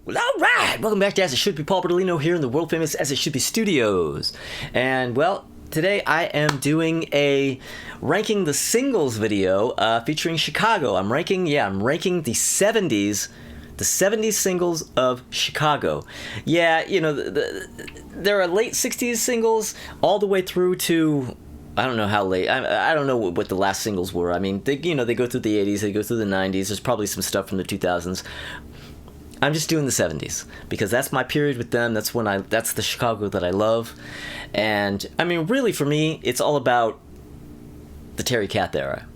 Well, all right, welcome back to As It Should Be. Paul Bertolino here in the world famous As It Should Be studios. And, well, today I am doing a ranking the singles video featuring Chicago. I'm ranking the 70s, the 70s singles of Chicago. Yeah, you know, there are late 60s singles all the way through to, I don't know how late. I don't know what the last singles were. I mean, they go through the 80s, they go through the 90s. There's probably some stuff from the 2000s. I'm just doing the 70s because that's my period with them. That's the Chicago that I love. And I mean, really for me, it's all about the Terry Kath era.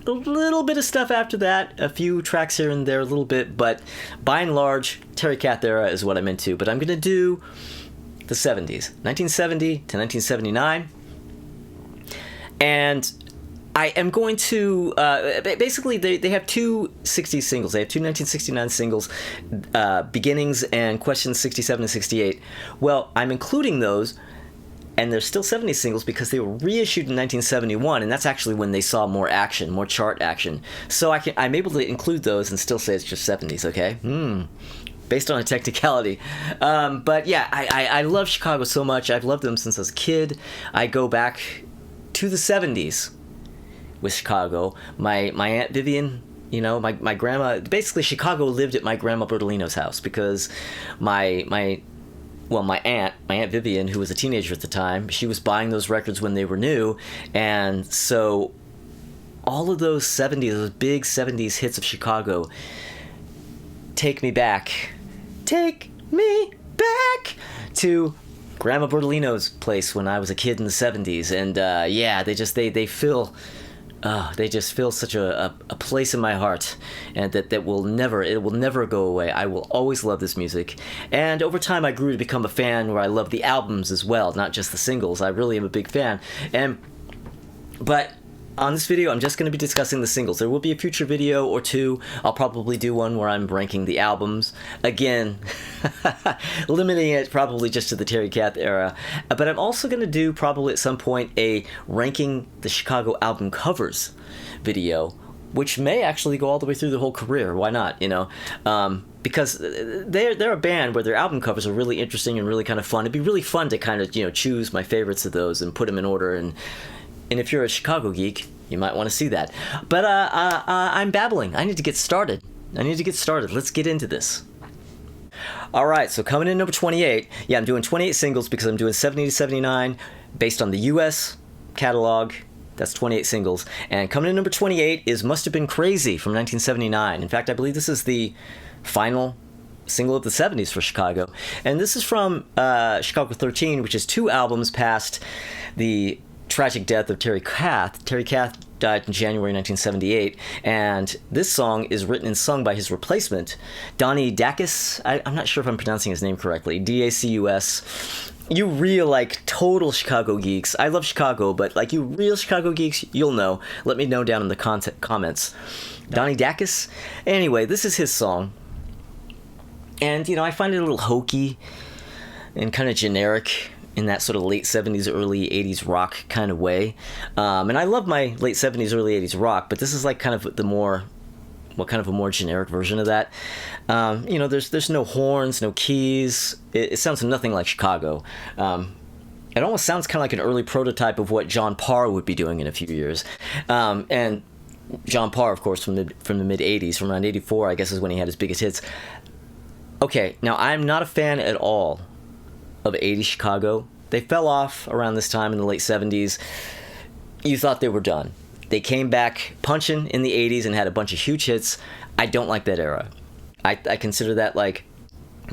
A little bit of stuff after that, a few tracks here and there, a little bit, but by and large, Terry Kath era is what I'm into. But I'm going to do the 70s, 1970 to 1979. And I am going to, basically, they have two 60s singles. They have two 1969 singles, Beginnings and Questions 67 and 68. Well, I'm including those, and they're still 70s singles because they were reissued in 1971, and that's actually when they saw more action, more chart action. So I'm able to include those and still say it's just 70s, okay? Based on a technicality. But yeah, I love Chicago so much. I've loved them since I was a kid. I go back to the 70s. With Chicago. My Aunt Vivian, you know, my grandma, basically Chicago lived at my grandma Bertolino's house because my aunt Vivian, who was a teenager at the time, she was buying those records when they were new, and so all of those 70s, those big 70s hits of Chicago take me back to Grandma Bertolino's place when I was a kid in the 70s, and yeah, they just fill such a place in my heart, and that will never go away. I will always love this music. And over time, I grew to become a fan where I love the albums as well, not just the singles. I really am a big fan. But on this video, I'm just going to be discussing the singles. There will be a future video or two. I'll probably do one where I'm ranking the albums. Again, limiting it probably just to the Terry Kath era. But I'm also going to do probably at some point a ranking the Chicago album covers video, which may actually go all the way through the whole career. Why not, you know? Because they're a band where their album covers are really interesting and really kind of fun. It'd be really fun to kind of, you know, choose my favorites of those and put them in order, and if you're a Chicago geek, you might want to see that. But I'm babbling. I need to get started. Let's get into this. All right, so coming in number 28. Yeah, I'm doing 28 singles because I'm doing 70 to 79 based on the U.S. catalog. That's 28 singles. And coming in number 28 is Must Have Been Crazy from 1979. In fact, I believe this is the final single of the 70s for Chicago. And this is from Chicago 13, which is 2 albums past the tragic death of Terry Kath. Terry Kath died in January 1978, and this song is written and sung by his replacement, Donnie Dacus. I'm not sure if I'm pronouncing his name correctly. D-A-C-U-S. You real, like, total Chicago geeks. I love Chicago, but, like, you real Chicago geeks, you'll know. Let me know down in the comments. Donnie Dacus? Anyway, this is his song. And, you know, I find it a little hokey and kind of generic in that sort of late 70s, early 80s rock kind of way. And I love my late 70s, early 80s rock, but this is like kind of a more generic version of that. You know, there's no horns, no keys. It sounds nothing like Chicago. It almost sounds kind of like an early prototype of what John Parr would be doing in a few years. And John Parr, of course, from the mid 80s, from around 84, I guess is when he had his biggest hits. Okay, now I'm not a fan at all of 80s Chicago. They fell off around this time in the late 70s. You thought they were done. They came back punching in the 80s and had a bunch of huge hits. I don't like that era. I consider that like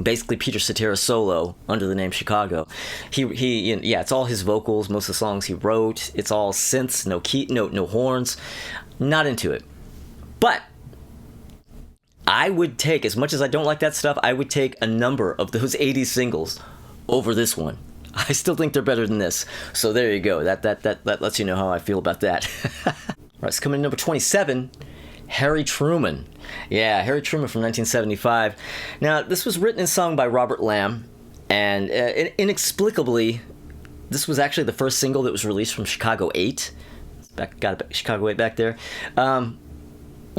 basically Peter Cetera solo under the name Chicago. Yeah, it's all his vocals, most of the songs he wrote. It's all synths, no key, no horns. Not into it. But I would take, as much as I don't like that stuff, I would take a number of those 80s singles over this one. I still think they're better than this. So there you go. That lets you know how I feel about that. All right, so coming in number 27, Harry Truman. Yeah, Harry Truman from 1975. Now, this was written and sung by Robert Lamb, and inexplicably, this was actually the first single that was released from Chicago 8. Got Chicago 8 back there.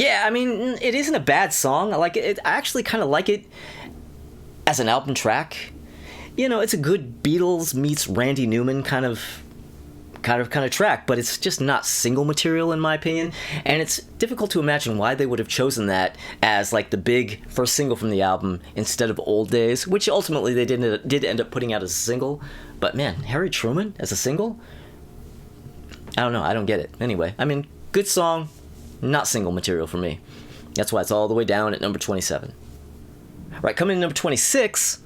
Yeah, I mean, it isn't a bad song. I like it. I actually kind of like it as an album track. You know, it's a good Beatles meets Randy Newman kind of track, but it's just not single material in my opinion, and it's difficult to imagine why they would have chosen that as like the big first single from the album instead of Old Days, which ultimately they did end up putting out as a single. But man, Harry Truman as a single? I don't know, I don't get it. Anyway, I mean, good song, not single material for me. That's why it's all the way down at number 27. Right, coming in number 26,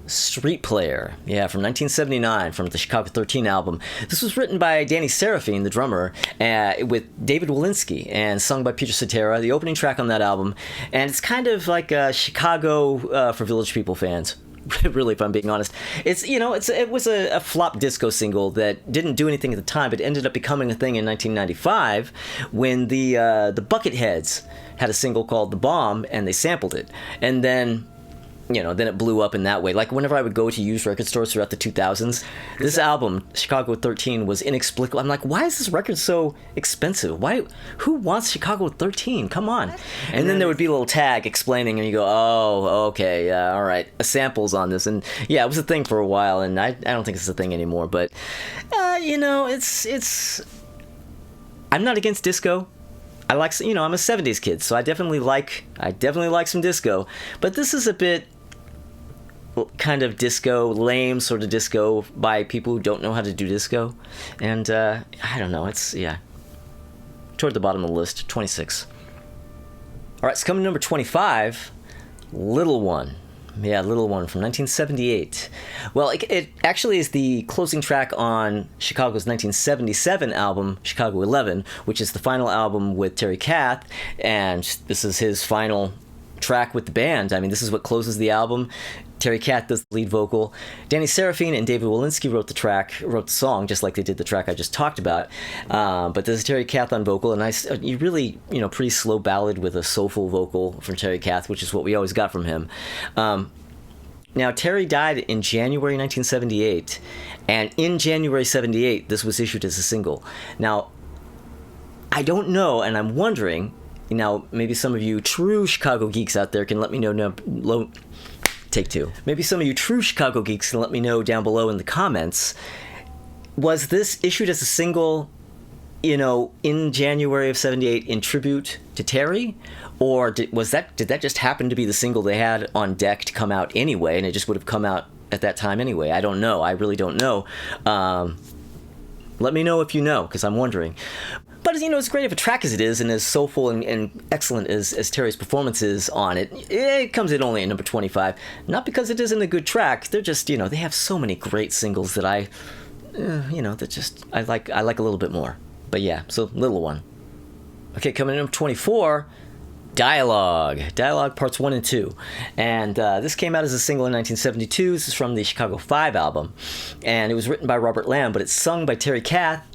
Street Player, yeah, from 1979, from the Chicago 13 album. This was written by Danny Seraphine, the drummer, with David Walensky, and sung by Peter Cetera, the opening track on that album. And it's kind of like Chicago for Village People fans. Really, if I'm being honest, it was a flop disco single that didn't do anything at the time, but ended up becoming a thing in 1995 when the Bucketheads had a single called "The Bomb" and they sampled it, and then it blew up in that way. Like whenever I would go to used record stores throughout the 2000s, this album, Chicago 13, was inexplicable. I'm like, why is this record so expensive? Who wants Chicago 13? Come on. And then there would be a little tag explaining, and you go, oh, okay, all right, a sample's on this. And yeah, it was a thing for a while, and I don't think it's a thing anymore. But, it's... I'm not against disco. I like, I'm a 70s kid, so I definitely like some disco. But this is a bit kind of disco, lame sort of disco by people who don't know how to do disco. And I don't know, it's, yeah, toward the bottom of the list, 26. All right, so coming to number 25, Little One. Yeah, Little One from 1978. Well, it actually is the closing track on Chicago's 1977 album, Chicago 11, which is the final album with Terry Kath, and this is his final track with the band. I mean, this is what closes the album. Terry Kath does the lead vocal. Danny Seraphine and David Walensky wrote the song, just like they did the track I just talked about. But this is Terry Kath on vocal, and you really, pretty slow ballad with a soulful vocal from Terry Kath, which is what we always got from him. Now, Terry died in January 1978, and in January 78, this was issued as a single. Now, I don't know, and I'm wondering, maybe some of you true Chicago geeks out there can let me know. Take two. Maybe some of you true Chicago geeks can let me know down below in the comments. Was this issued as a single, in January of 78 in tribute to Terry? Or did that just happen to be the single they had on deck to come out anyway, and it just would have come out at that time anyway? I don't know. I really don't know. Let me know if you know, because I'm wondering. But, as great of a track as it is, and as soulful and excellent as Terry's performance is on it, it comes in only at number 25. Not because it isn't a good track. They're just, they have so many great singles that I like a little bit more. But yeah, so Little One. Okay, coming in at number 24, Dialogue Parts 1 and 2. And this came out as a single in 1972. This is from the Chicago 5 album. And it was written by Robert Lamb, but it's sung by Terry Kath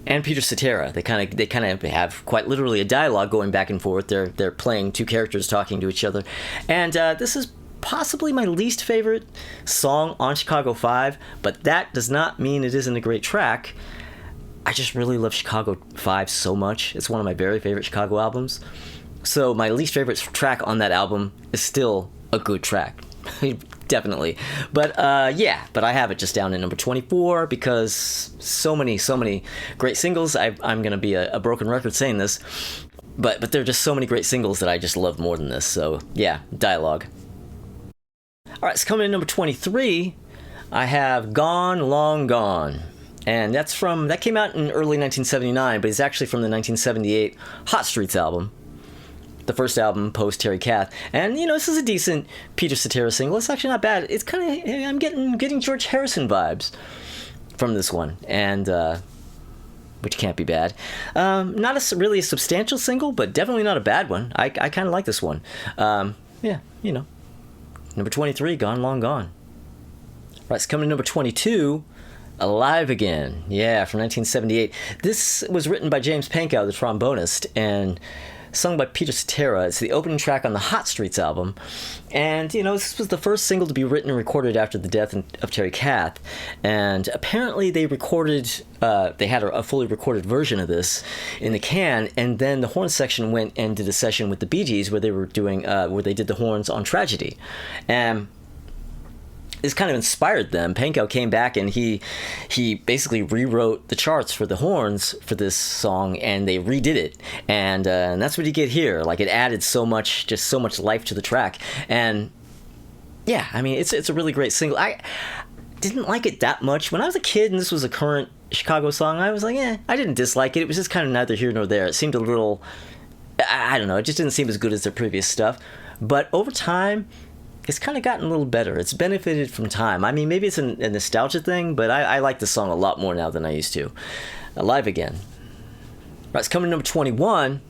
and Peter Cetera. They kind of have quite literally a dialogue going back and forth. They're playing two characters talking to each other. And this is possibly my least favorite song on Chicago 5, but that does not mean it isn't a great track. I just really love Chicago 5 so much. It's one of my very favorite Chicago albums. So my least favorite track on that album is still a good track. Definitely. But but I have it just down at number 24 because so many great singles. I'm going to be a broken record saying this, but there are just so many great singles that I just love more than this. So yeah, Dialogue. All right, so coming in number 23, I have Gone, Long Gone. And that came out in early 1979, but it's actually from the 1978 Hot Streets album. The first album post Terry Kath, and this is a decent Peter Cetera single. It's actually not bad. It's kind of, I'm getting George Harrison vibes from this one, and which can't be bad. Not really a substantial single, but definitely not a bad one. I kind of like this one. Number 23, Gone Long Gone. Right, it's coming to number 22. Alive Again, yeah, from 1978. This was written by James Pankow, the trombonist, and sung by Peter Cetera. It's the opening track on the Hot Streets album. And, this was the first single to be written and recorded after the death of Terry Kath. And apparently they had a fully recorded version of this in the can. And then the horn section went and did a session with the Bee Gees where they did the horns on Tragedy. And this kind of inspired them. Pankow came back and he basically rewrote the charts for the horns for this song, and they redid it, and that's what you get here. Like, it added so much life to the track, and yeah, I mean, it's a really great single. I didn't like it that much when I was a kid, and this was a current Chicago song. I was like, I didn't dislike it. It was just kind of neither here nor there. It seemed a little, I don't know, it just didn't seem as good as their previous stuff. But over time, it's kind of gotten a little better. It's benefited from time. I mean, maybe it's a nostalgia thing, but I like the song a lot more now than I used to. Alive Again. Right, it's coming to number 21.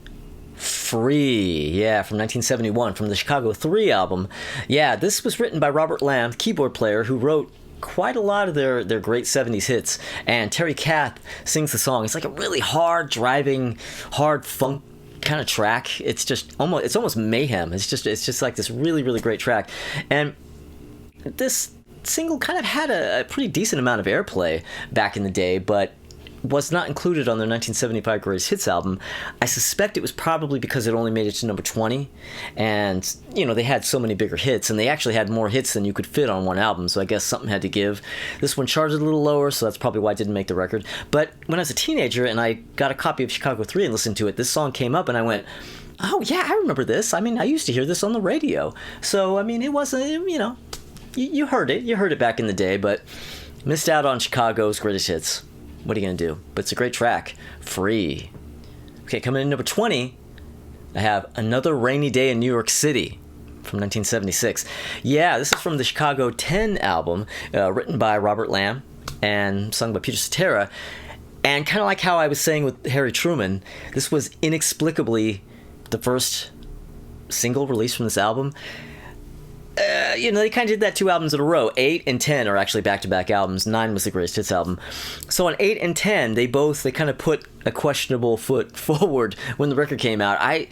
Free. Yeah, from 1971, from the Chicago 3 album. Yeah, this was written by Robert Lamb, keyboard player, who wrote quite a lot of their great 70s hits. And Terry Kath sings the song. It's like a really hard driving, hard funk kind of track. It's almost mayhem. It's just like this really, really great track. And this single kind of had a pretty decent amount of airplay back in the day, but was not included on their 1975 Greatest Hits album. I suspect it was probably because it only made it to number 20, and they had so many bigger hits, and they actually had more hits than you could fit on one album, so I guess something had to give. This one charted a little lower, so that's probably why it didn't make the record. But when I was a teenager and I got a copy of Chicago 3 and listened to it, this song came up and I went, oh yeah, I remember this. I mean, I used to hear this on the radio. So, I mean, it wasn't, you heard it back in the day, but missed out on Chicago's Greatest Hits. What are you going to do? But it's a great track. Free. Okay, coming in number 20, I have Another Rainy Day in New York City from 1976. Yeah, this is from the Chicago 10 album, written by Robert Lamb and sung by Peter Cetera. And kind of like how I was saying with Harry Truman, this was inexplicably the first single released from this album. They kind of did that 2 albums in a row. 8 and 10 are actually back-to-back albums. 9 was the Greatest Hits album. So on 8 and 10, they kind of put a questionable foot forward when the record came out. I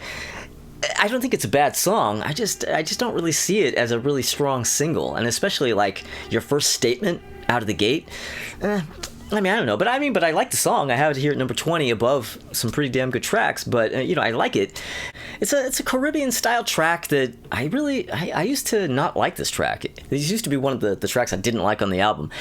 don't think it's a bad song. I just don't really see it as a really strong single, and especially like your first statement out of the gate. I mean, I don't know, but I like the song. I have it here at number 20 above some pretty damn good tracks, but I like it. It's a Caribbean style track that I used to not like this track. This used to be one of the tracks I didn't like on the album.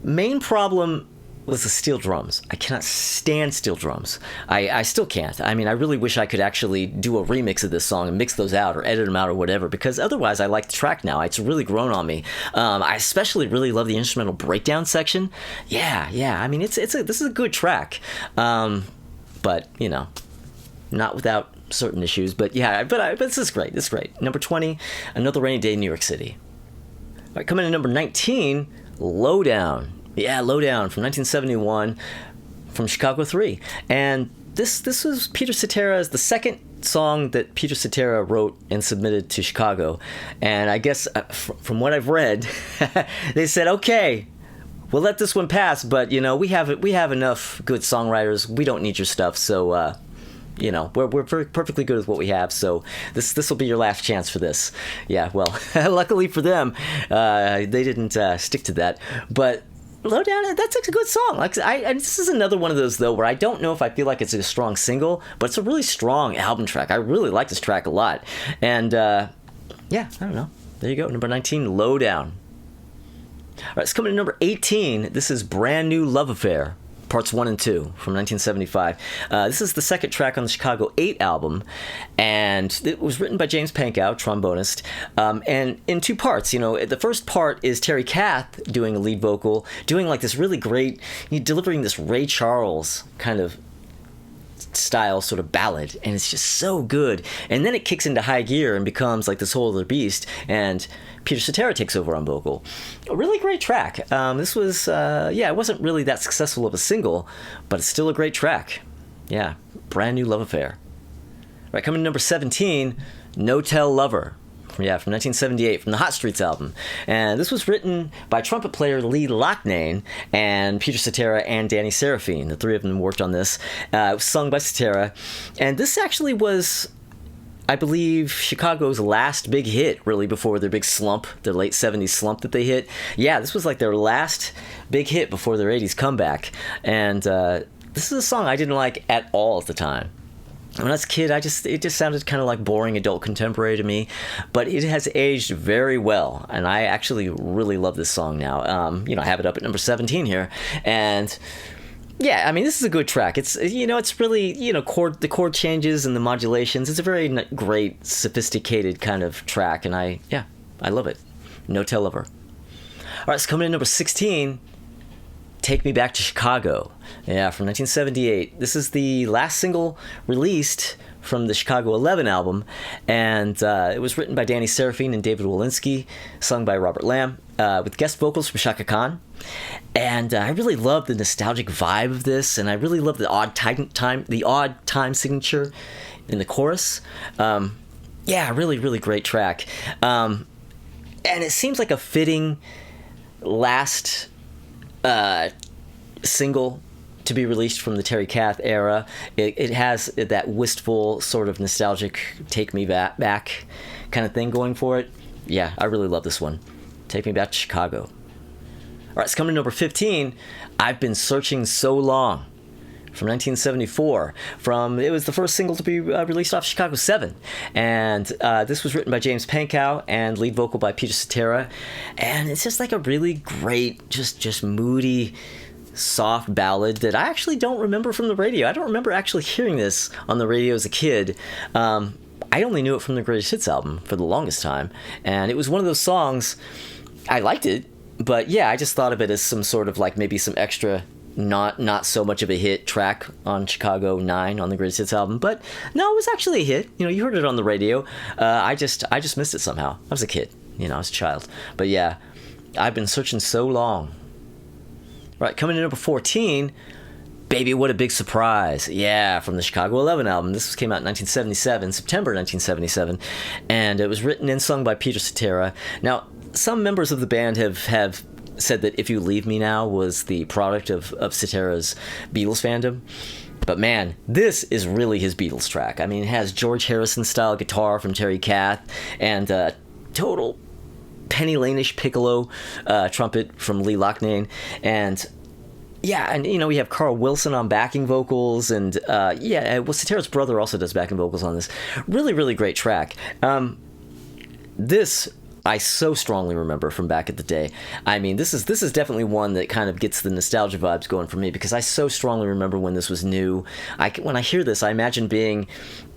Main problem was the steel drums. I cannot stand steel drums. I still can't. I mean, I really wish I could actually do a remix of this song and mix those out or edit them out or whatever, because otherwise I like the track now. It's really grown on me. I especially really love the instrumental breakdown section. Yeah. I mean, this is a good track. But, not without certain issues. But yeah, but this is great. This is great. Number 20, Another Rainy Day in New York City. All right, coming in at number 19, Lowdown. Yeah, Lowdown from 1971 from Chicago 3. And this was Peter Cetera's, the second song that Peter Cetera wrote and submitted to Chicago. And I guess from what I've read, they said, okay, we'll let this one pass, but we have enough good songwriters. We don't need your stuff, so we're perfectly good with what we have, so this will be your last chance for this. Yeah, well, luckily for them, they didn't stick to that. But Lowdown, that's a good song. This is another one of those, though, where I don't know if I feel like it's a strong single, but it's a really strong album track. I really like this track a lot. And, I don't know. There you go, number 19, Lowdown. All right, it's coming to number 18. This is Brand New Love Affair, Parts 1 and 2 from 1975. This is the second track on the Chicago 8 album, and it was written by James Pankow, trombonist, and in 2 parts. The first part is Terry Kath doing a lead vocal, doing like this really great, delivering this Ray Charles kind of style sort of ballad, and it's just so good. And then it kicks into high gear and becomes like this whole other beast, and Peter Cetera takes over on vocal. A really great track. This was, it wasn't really that successful of a single, but it's still a great track. Yeah, Brand New Love Affair. All right, coming to number 17, No Tell Lover from from 1978, from the Hot Streets album. And this was written by trumpet player Lee Loughnane and Peter Cetera and Danny Seraphine. The three of them worked on this. It was sung by Cetera. And this actually was, I believe, Chicago's last big hit, really, before their big slump, their late 70s slump that they hit. Yeah, this was like their last big hit before their 80s comeback. And this is a song I didn't like at all at the time. When I was a kid, it just sounded kind of like boring adult contemporary to me, but it has aged very well, and I actually really love this song now. I have it up at number 17 here, and yeah, I mean, this is a good track. It's really, the chord changes and the modulations. It's a very great, sophisticated kind of track, and I love it. No tell of her. All right, so coming in number 16. Take Me Back to Chicago. Yeah, from 1978. This is the last single released from the Chicago 11 album, and it was written by Danny Seraphine and David Walensky, sung by Robert Lamb, with guest vocals from Chaka Khan. And I really love the nostalgic vibe of this, and I really love the odd time signature in the chorus. Really, really great track. And it seems like a fitting last single to be released from the Terry Kath era. It has that wistful, sort of nostalgic, take me back kind of thing going for it. Yeah, I really love this one. Take Me Back to Chicago. All right, it's coming to number 15. I've Been Searching So Long, from 1974. It was the first single to be released off Chicago 7. And this was written by James Pankow and lead vocal by Peter Cetera. And it's just like a really great, just moody, soft ballad that I actually don't remember from the radio. I don't remember actually hearing this on the radio as a kid. I only knew it from the Greatest Hits album for the longest time. And it was one of those songs, I liked it, but yeah, I just thought of it as some sort of like maybe some extra not so much of a hit track on Chicago 9 on the Greatest Hits album. But no, it was actually a hit. You heard it on the radio. I just missed it somehow. I was a kid. I was a child. But yeah, I've Been Searching So Long. Right, coming in number 14, Baby What a Big Surprise. Yeah, from the Chicago 11 album. This came out in 1977, September 1977, and it was written and sung by Peter Cetera. Now, some members of the band have said that If You Leave Me Now was the product of Cetera's Beatles fandom. But man, this is really his Beatles track. I mean, it has George Harrison-style guitar from Terry Kath and total Penny Lane-ish piccolo trumpet from Lee Loughnane. And yeah, and we have Carl Wilson on backing vocals, and Cetera's brother also does backing vocals on this. Really, really great track. This I so strongly remember from back at the day. I mean, this is definitely one that kind of gets the nostalgia vibes going for me, because I so strongly remember when this was new. When I hear this, I imagine being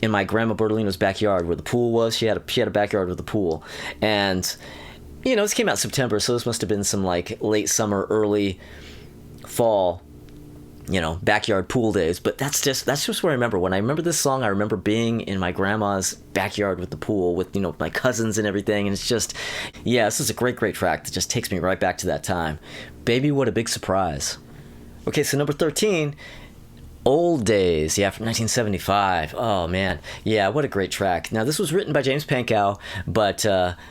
in my grandma Bertolino's backyard where the pool was. She had a backyard with a pool, and this came out in September, so this must have been some like late summer, early fall, backyard pool days. But that's just what I remember. When I remember this song, I remember being in my grandma's backyard with the pool with, my cousins and everything. And it's just, this is a great, great track that just takes me right back to that time. Baby, What a Big Surprise. Okay, so number 13, Old Days, from 1975. Oh, man. Yeah, what a great track. Now, this was written by James Pankow, but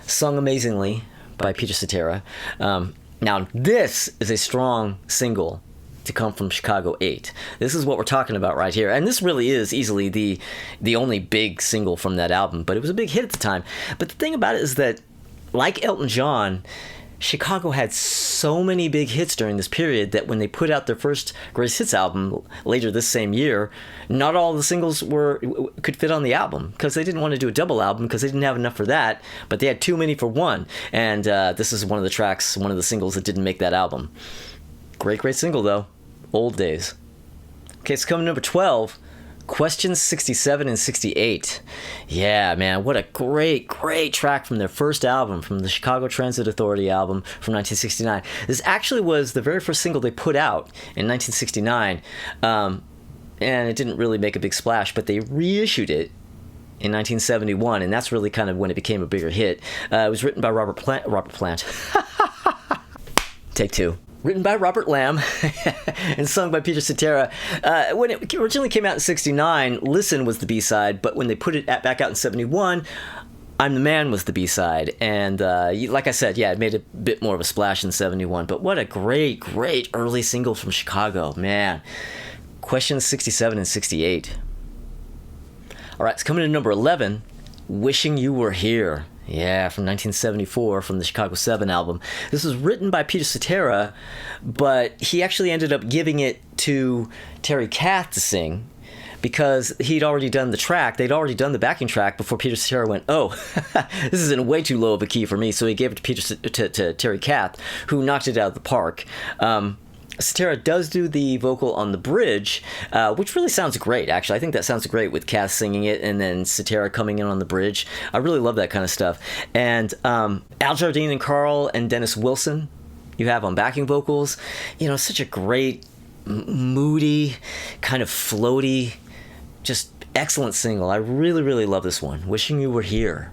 sung amazingly by Peter Cetera. Now, this is a strong single to come from Chicago 8. This is what we're talking about right here. And this really is easily the only big single from that album, but it was a big hit at the time. But the thing about it is that, like Elton John, Chicago had so many big hits during this period that when they put out their first Greatest Hits album later this same year, not all the singles could fit on the album, because they didn't want to do a double album because they didn't have enough for that, but they had too many for one. And this is one of the tracks, one of the singles that didn't make that album. Great, great single, though. Old Days. Okay, it's coming number 12. Questions 67 and 68. Yeah, man, what a great, great track from their first album, from the Chicago Transit Authority album from 1969. This actually was the very first single they put out in 1969, and it didn't really make a big splash, but they reissued it in 1971, and that's really kind of when it became a bigger hit. It was written by Robert Plant. Take two. Written by Robert Lamb and sung by Peter Cetera. When it originally came out in 69, Listen was the B-side, but when they put it back out in 71, I'm the Man was the B-side, and like I said, yeah, it made a bit more of a splash in 71, but what a great, great early single from Chicago, man. Questions 67 and 68. All right, it's coming to number 11, Wishing You Were Here. Yeah, from 1974, from the Chicago 7 album. This was written by Peter Cetera, but he actually ended up giving it to Terry Kath to sing, because he'd already done the track. They'd already done the backing track before Peter Cetera went, oh, this is in way too low of a key for me. So he gave it to Terry Kath, who knocked it out of the park. Cetera does do the vocal on the bridge, which really sounds great, actually. I think that sounds great with Kath singing it and then Cetera coming in on the bridge. I really love that kind of stuff. And Al Jardine and Carl and Dennis Wilson, you have on backing vocals. You know, such a great, moody, kind of floaty, just excellent single. I really, really love this one. Wishing You Were Here.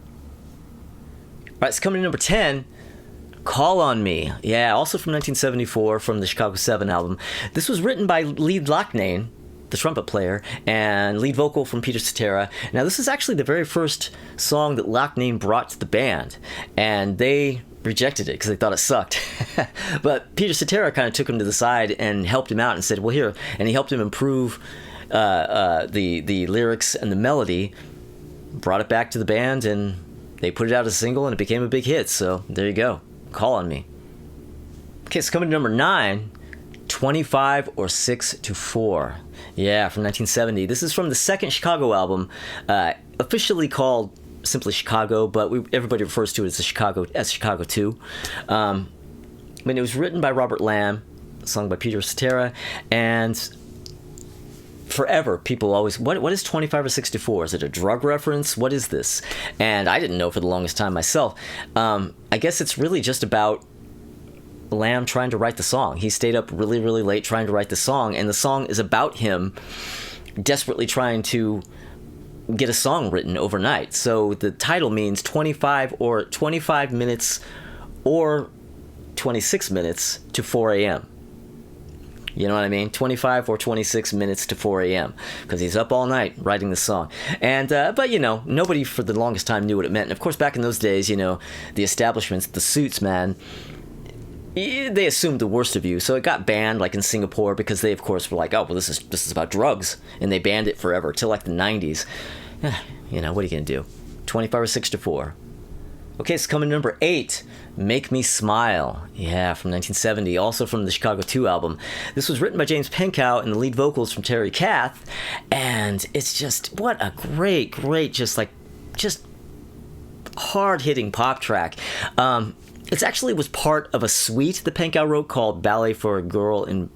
All right, it's coming to number 10. Call on Me. Yeah, also from 1974, from the Chicago 7 album. This was written by Lead Loughnane, the trumpet player, and lead vocal from Peter Cetera. Now, this is actually the very first song that Loughnane brought to the band, and they rejected it because they thought it sucked. But Peter Cetera kind of took him to the side and helped him out and said, well, here, and he helped him improve the lyrics and the melody, brought it back to the band, and they put it out as a single, and it became a big hit. So there you go. Call on Me. Okay, so coming to number 9, 25 or 6 to 4. Yeah, from 1970. This is from the second Chicago album, officially called simply Chicago, but everybody refers to it as Chicago 2. I mean, it was written by Robert Lamb, sung by Peter Cetera, and forever people always, what is 25 or 6 to 4? Is it a drug reference? What is this? And I didn't know for the longest time myself. I guess it's really just about Lamb trying to write the song. He stayed up really, really late trying to write the song, and the song is about him desperately trying to get a song written overnight. So the title means 25 minutes or 26 minutes to 4 a.m. You know what I mean? 25 or 26 minutes to 4 a.m. because he's up all night writing the song. And but, you know, nobody for the longest time knew what it meant. And, of course, back in those days, you know, the establishments, the suits, man, they assumed the worst of you. So it got banned, like in Singapore, because they, of course, were like, oh, well, this is about drugs. And they banned it forever till, like, the 90s. You know, what are you going to do? 25 or 6 to 4. Okay, it's coming to number 8, Make Me Smile. Yeah, from 1970, also from the Chicago 2 album. This was written by James Penkow and the lead vocals from Terry Kath. And it's just, what a great, just hard-hitting pop track. It actually was part of a suite that Penkow wrote called Ballet for a Girl in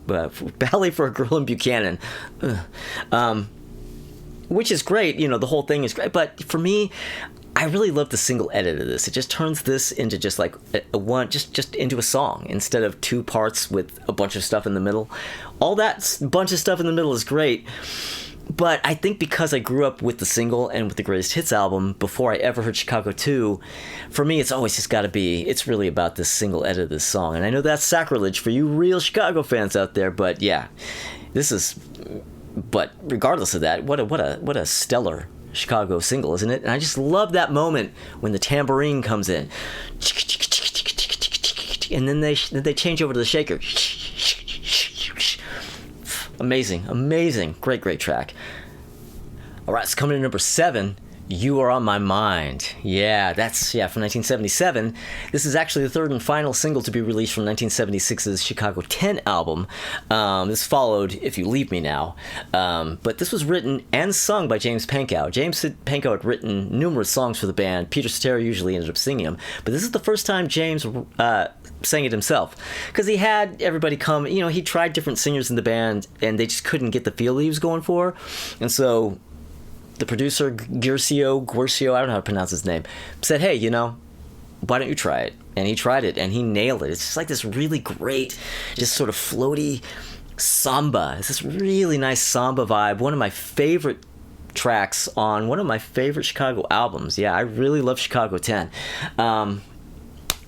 Buchanan. Which is great, you know, the whole thing is great. But for me, I really love the single edit of this. It just turns this into just like just into a song instead of 2 parts with a bunch of stuff in the middle. All that bunch of stuff in the middle is great. But I think because I grew up with the single and with the Greatest Hits album before I ever heard Chicago 2, for me it's always just got to be, it's really about this single edit of this song. And I know that's sacrilege for you real Chicago fans out there, but yeah, but regardless of that, what a stellar Chicago single, isn't it? And I just love that moment when the tambourine comes in, and then they change over to the shaker. Amazing, great track. All right, it's coming to number 7. You Are on My Mind. Yeah, from 1977. This is actually the third and final single to be released from 1976's Chicago 10 album. This followed If You Leave Me Now. But this was written and sung by James Penkow. James Penkow had written numerous songs for the band. Peter Cetera usually ended up singing them. But this is the first time James sang it himself. Because he had everybody come, you know, he tried different singers in the band, and they just couldn't get the feel that he was going for. And so the producer, Guercio, I don't know how to pronounce his name, said, hey, you know, why don't you try it? And he tried it, and he nailed it. It's just like this really great, just sort of floaty samba. It's this really nice samba vibe. One of my favorite tracks on one of my favorite Chicago albums. Yeah, I really love Chicago 10.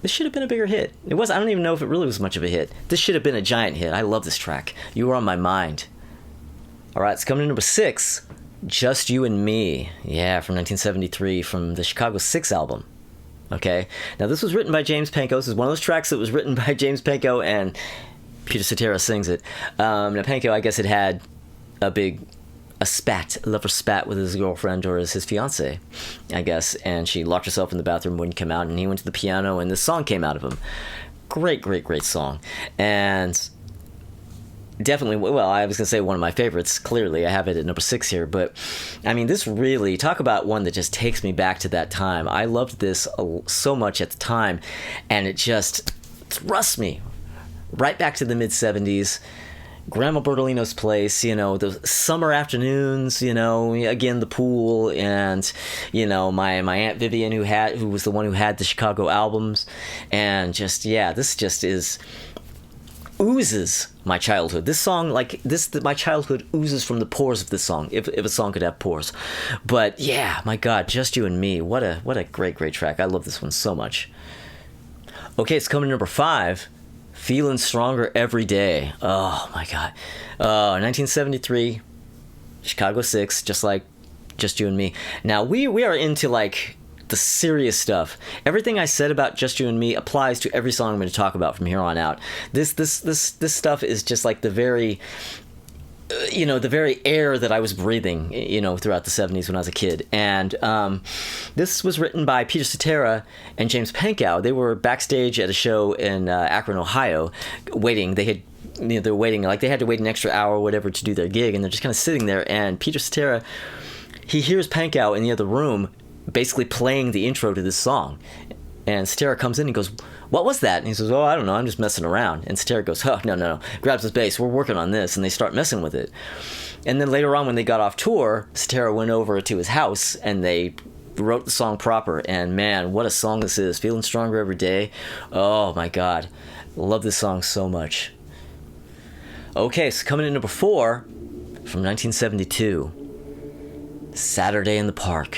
This should have been a bigger hit. It was. I don't even know if it really was much of a hit. This should have been a giant hit. I love this track. You Were on My Mind. All right, it's coming to number 6. Just You and Me, yeah, from 1973, from the Chicago 6 album. Okay, now this was written by James Pankow. This is one of those tracks that was written by James Pankow, and Peter Cetera sings it. Now Pankow, I guess, had a lover spat with his girlfriend, or his fiance, I guess, and she locked herself in the bathroom, wouldn't come out, and he went to the piano, and this song came out of him. Great song. And definitely, well, I was going to say one of my favorites. Clearly, I have it at number 6 here. But, I mean, this really, talk about one that just takes me back to that time. I loved this so much at the time, and it just thrusts me right back to the mid-'70s. Grandma Bertolino's place, those summer afternoons, again, the pool, and, my Aunt Vivian, who was the one who had the Chicago albums, and just, this just oozes my childhood. This song, my childhood oozes from the pores of this song, if a song could have pores. But yeah, my God, Just You and Me, what a great track. I love this one so much. Okay, it's coming to number 5, Feeling Stronger Every Day. Oh my God. 1973, Chicago 6, just like Just You and Me. Now we are into the serious stuff. Everything I said about Just You and Me applies to every song I'm going to talk about from here on out. This stuff is just like the very air that I was breathing, throughout the 70s when I was a kid. And this was written by Peter Cetera and James Pankow. They were backstage at a show in Akron, Ohio, waiting. They're waiting, they had to wait an extra hour or whatever to do their gig, and they're just kind of sitting there, and Peter Cetera, he hears Pankow in the other room basically playing the intro to this song. And Cetera comes in and goes, "What was that?" And he says, "Oh, I don't know, I'm just messing around." And Cetera goes, "Oh, no," grabs his bass, "We're working on this," and they start messing with it. And then later on, when they got off tour, Cetera went over to his house and they wrote the song proper. And man, what a song this is. Feeling Stronger Every Day. Oh my God. Love this song so much. Okay, so coming in number 4 from 1972, Saturday in the Park.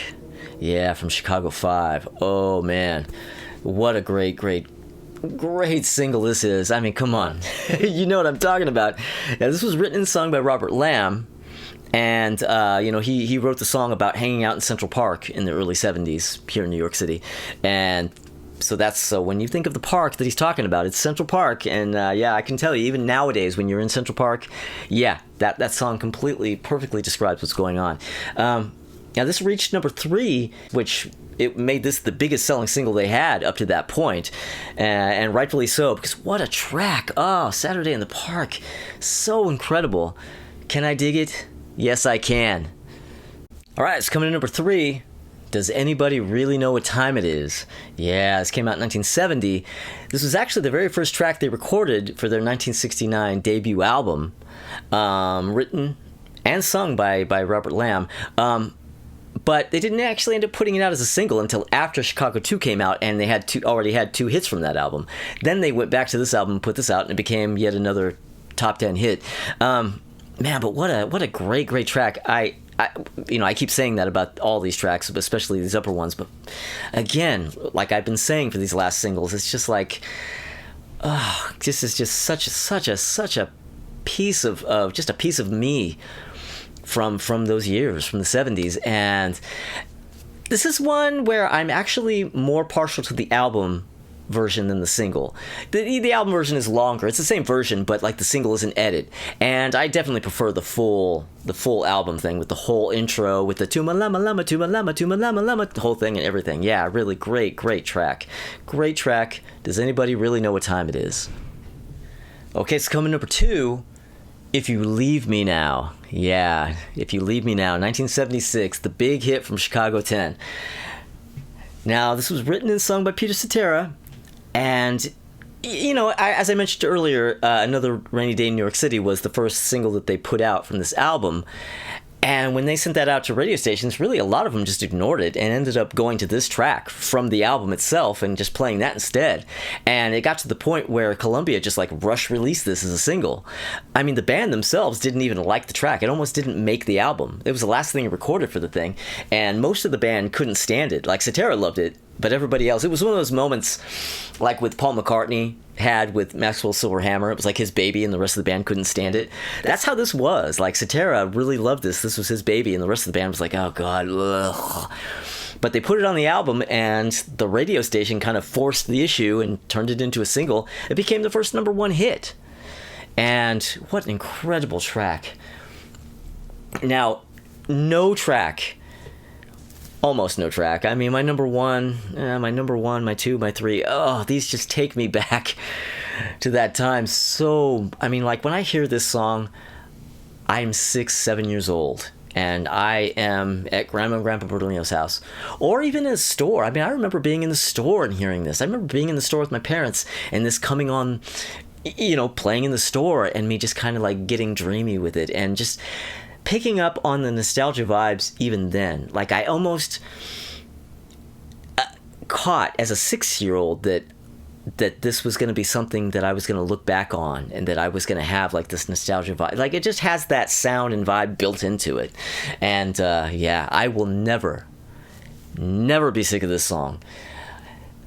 Yeah, from Chicago 5. Oh man, what a great single this is. I mean, come on. You know what I'm talking about. Now, this was written and sung by Robert Lamb, and he wrote the song about hanging out in Central Park in the early 70s here in New York City. And so when you think of the park that he's talking about, it's Central Park. And I can tell you, even nowadays when you're in Central Park, that song perfectly describes what's going on. Now, this reached number 3, which it made this the biggest selling single they had up to that point, and rightfully so, because what a track. Oh, Saturday in the Park. So incredible. Can I dig it? Yes, I can. All right, it's coming to number 3. Does anybody really know what time it is? Yeah, this came out in 1970. This was actually the very first track they recorded for their 1969 debut album, written and sung by Robert Lamb. But they didn't actually end up putting it out as a single until after Chicago 2 came out, and they already had 2 hits from that album. Then they went back to this album, put this out, and it became yet another top 10 hit. Man, but what a great track. I keep saying that about all these tracks, especially these upper ones. But again, like I've been saying for these last singles, it's just like, this is just such a piece of me from those years, from the 70s. And this is one where I'm actually more partial to the album version than the single. The album version is longer. It's the same version, but the single is an edit. And I definitely prefer the full album thing with the whole intro, with the Tuma Lama Lama, Tuma Lama, Tuma Lama Lama, the whole thing and everything. Yeah, really great track. Great track. Does anybody really know what time it is? Okay, so coming number 2, If You Leave Me Now. Yeah, If You Leave Me Now, 1976, the big hit from Chicago 10. Now, this was written and sung by Peter Cetera, and, as I mentioned earlier, Another Rainy Day in New York City was the first single that they put out from this album. And when they sent that out to radio stations, really a lot of them just ignored it and ended up going to this track from the album itself and just playing that instead. And it got to the point where Columbia just rush released this as a single. I mean, the band themselves didn't even like the track. It almost didn't make the album. It was the last thing recorded for the thing, and most of the band couldn't stand it. Cetera loved it, but everybody else, it was one of those moments like with Paul McCartney had with Maxwell Silverhammer. It was like his baby and the rest of the band couldn't stand it. That's how this was. Like, Cetera really loved this. This was his baby, and the rest of the band was like, oh God, ugh. But they put it on the album, and the radio station kind of forced the issue and turned it into a single. It became the first #1 hit. And what an incredible track. Now, almost no track. I mean, my number one, my two, my three, oh, these just take me back to that time. So, I mean, like, when I hear this song, I'm 6, 7 years old. And I am at Grandma and Grandpa Bertolino's house. Or even in a store. I mean, I remember being in the store and hearing this. I remember being in the store with my parents and this coming on, playing in the store, and me just kind of like getting dreamy with it and just picking up on the nostalgia vibes even then. Like, I almost caught as a 6-year-old that this was going to be something that I was going to look back on and that I was going to have like this nostalgia vibe. Like, it just has that sound and vibe built into it. And I will never be sick of this song.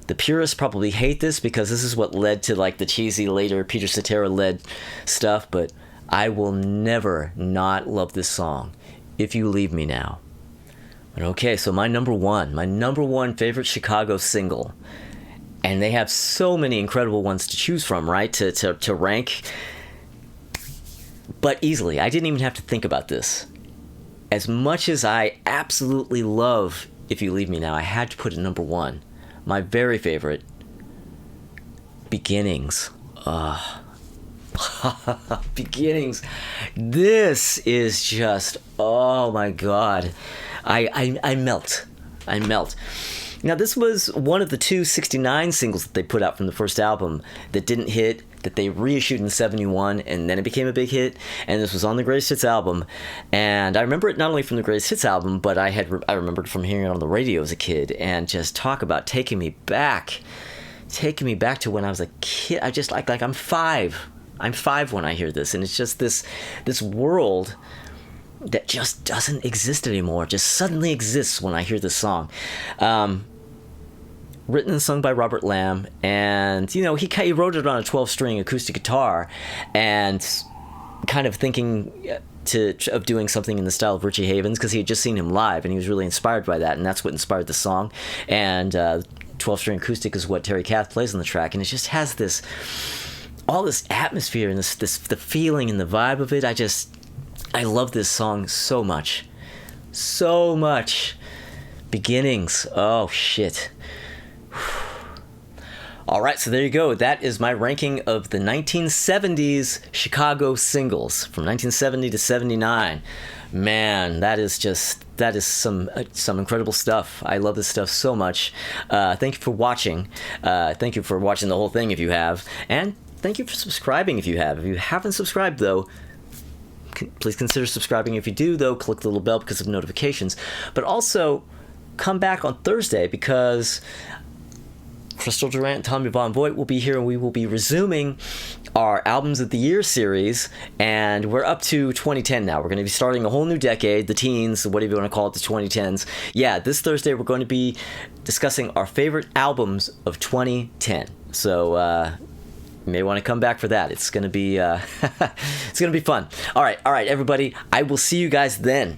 The purists probably hate this because this is what led to like the cheesy later Peter Cetera led stuff, but I will never not love this song, If You Leave Me Now. Okay, so my number one favorite Chicago single. And they have so many incredible ones to choose from, right? To rank. But easily. I didn't even have to think about this. As much as I absolutely love If You Leave Me Now, I had to put it number one. My very favorite, Beginnings. Beginnings. This is just, oh my God. I melt. Now, this was one of the 2 '69 singles that they put out from the first album that didn't hit, that they reissued in '71, and then it became a big hit, and this was on the Greatest Hits album. And I remember it not only from the Greatest Hits album, but I remembered from hearing it on the radio as a kid, and just talk about taking me back to when I was a kid. I just like I'm 5. I'm 5 when I hear this, and it's just this world that just doesn't exist anymore. It just suddenly exists when I hear this song. Written and sung by Robert Lamb, and he wrote it on a 12-string acoustic guitar, and kind of thinking of doing something in the style of Richie Havens, because he had just seen him live and he was really inspired by that, and that's what inspired the song. And 12-string acoustic is what Terry Kath plays on the track, and it just has all this atmosphere and the feeling and the vibe of it. I love this song so much. Beginnings. Oh, shit. All right, so there you go. That is my ranking of the 1970s Chicago singles from 1970 to 79. Man, that is some incredible stuff. I love this stuff so much. Thank you for watching. Thank you for watching the whole thing if you have, and thank you for subscribing if you have. If you haven't subscribed though, please consider subscribing. If you do though, click the little bell because of notifications. But also, come back on Thursday because Crystal Durant and Tommy Von Voigt will be here, and we will be resuming our Albums of the Year series, and we're up to 2010 now. We're going to be starting a whole new decade, the teens, whatever you want to call it, the 2010s. Yeah, this Thursday we're going to be discussing our favorite albums of 2010. So, you may want to come back for that. It's going to be it's going to be fun. All right, everybody. I will see you guys then.